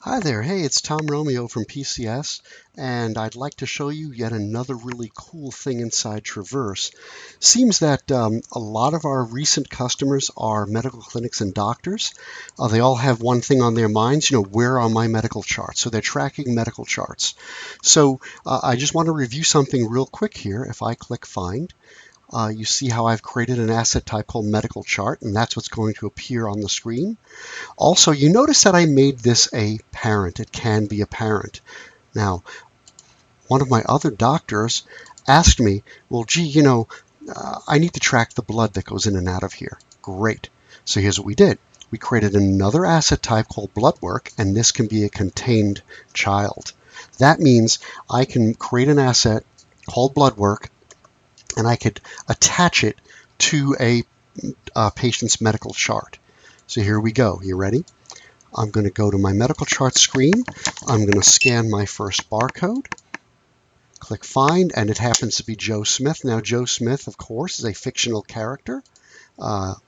Hi there, hey, it's Tom Romeo from PCS, and I'd like to show you yet another really cool thing inside Traverse. Seems that a lot of our recent customers are medical clinics and doctors. They all have one thing on their minds, where are my medical charts? So they're tracking medical charts. So I just want to review something real quick here. If I click Find, you see how I've created an asset type called medical chart, and that's what's going to appear on the screen. Also, you notice that I made this a parent. It can be a parent. Now, one of my other doctors asked me, well, gee, I need to track the blood that goes in and out of here. Great. So here's what we did. We created another asset type called blood work, and this can be a contained child. That means I can create an asset called blood work, and I could attach it to a patient's medical chart. So here we go. You ready? I'm going to go to my medical chart screen. I'm going to scan my first barcode, click Find, and it happens to be Joe Smith. Now, Joe Smith, of course, is a fictional character. Well,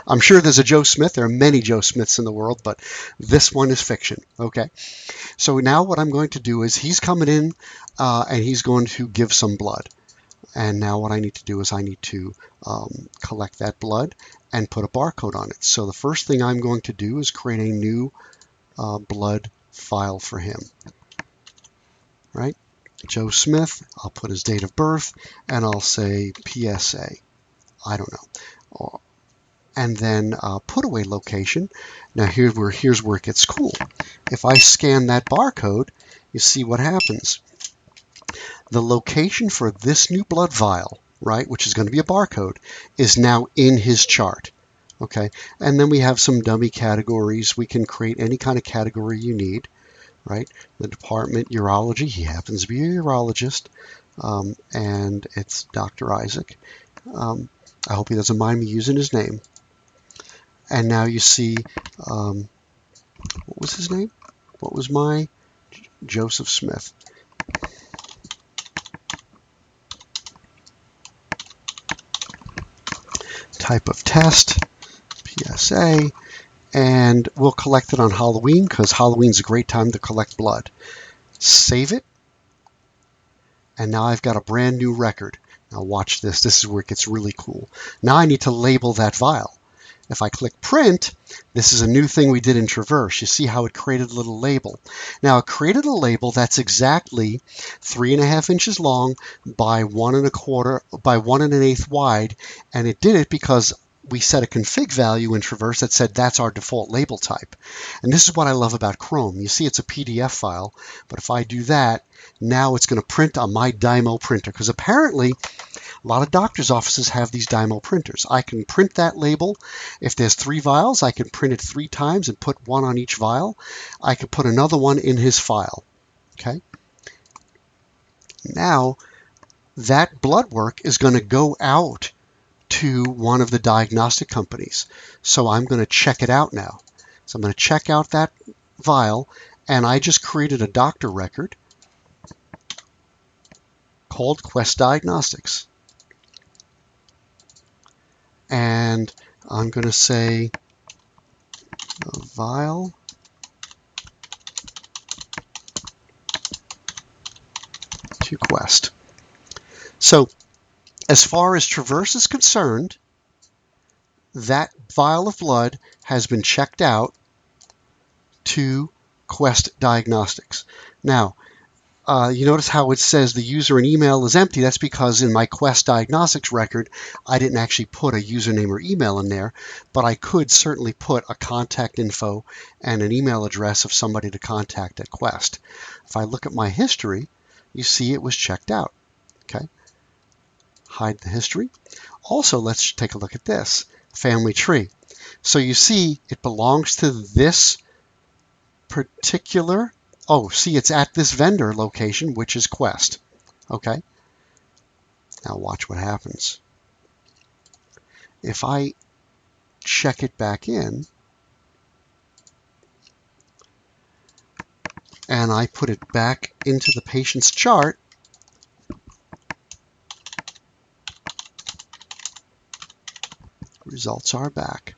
I'm sure there's a Joe Smith. There are many Joe Smiths in the world, but this one is fiction. Okay. So now what I'm going to do is he's coming in and he's going to give some blood. And now what I need to do is I need to collect that blood and put a barcode on it. So the first thing I'm going to do is create a new blood file for him. Right? Joe Smith, I'll put his date of birth, and I'll say PSA. I don't know. And then put away location. Now here's where it gets cool. If I scan that barcode, you see what happens. The location for this new blood vial, right, which is going to be a barcode, is now in his chart. Okay, and then we have some dummy categories. We can create any kind of category you need, right? The department, urology, he happens to be a urologist, and it's Dr. Isaac. I hope he doesn't mind me using his name. And now you see, what was his name? What was my Joseph Smith? Type of test, PSA, and we'll collect it on Halloween because Halloween's a great time to collect blood. Save it, and now I've got a brand new record. Now watch this. This is where it gets really cool. Now I need to label that vial. If I click print, this is a new thing we did in Traverse. You see how it created a little label. Now it created a label that's exactly 3.5 inches long by 1.25 by 1 1/8 wide, and it did it because we set a config value in Traverse that said that's our default label type. And this is what I love about Chrome. You see it's a PDF file, but if I do that, now it's going to print on my Dymo printer, because apparently a lot of doctors' offices have these Dymo printers. I can print that label. If there's 3 vials, I can print it 3 times and put one on each vial. I can put another one in his file. Okay. Now, that blood work is going to go out to one of the diagnostic companies. So I'm going to check it out now. So I'm going to check out that vial, and I just created a doctor record called Quest Diagnostics. And I'm going to say vial to Quest. So as far as Traverse is concerned, that vial of blood has been checked out to Quest Diagnostics. Now, you notice how it says the user and email is empty. That's because in my Quest Diagnostics record, I didn't actually put a username or email in there, but I could certainly put a contact info and an email address of somebody to contact at Quest. If I look at my history, you see it was checked out. Okay. Hide the history. Also, let's take a look at this family tree. So you see it belongs to this particular, see, it's at this vendor location, which is Quest. Okay. Now watch what happens. If I check it back in and I put it back into the patient's chart, results are back.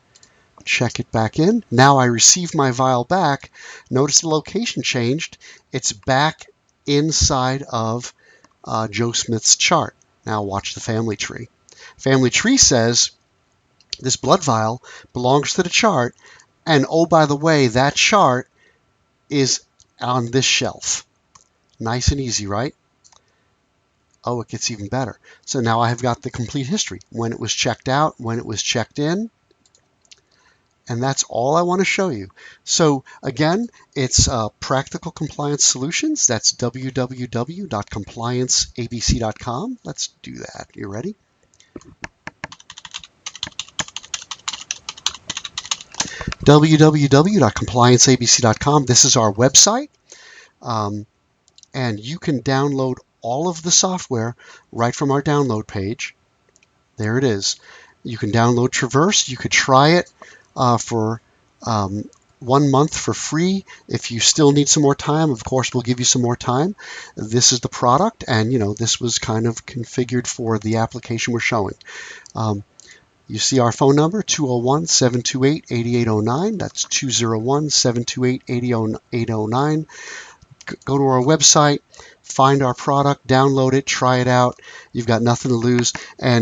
check it back in. Now I receive my vial back. Notice the location changed. It's back inside of Joe Smith's chart. Now watch the family tree. Family tree says this blood vial belongs to the chart, and oh, by the way, that chart is on this shelf. Nice and easy, right? Oh, it gets even better. So now I have got the complete history. When it was checked out, when it was checked in, and that's all I want to show you. So again, it's Practical Compliance Solutions. That's www.complianceabc.com. Let's do that. You ready? www.complianceabc.com. This is our website, and you can download all of the software right from our download page. There it is. You can download Traverse. You could try it for 1 month for free. If you still need some more time, of course, we'll give you some more time. This is the product, and this was kind of configured for the application we're showing. You see our phone number, 201-728-8809. That's 201-728-8809. Go to our website, find our product, download it, try it out. You've got nothing to lose. And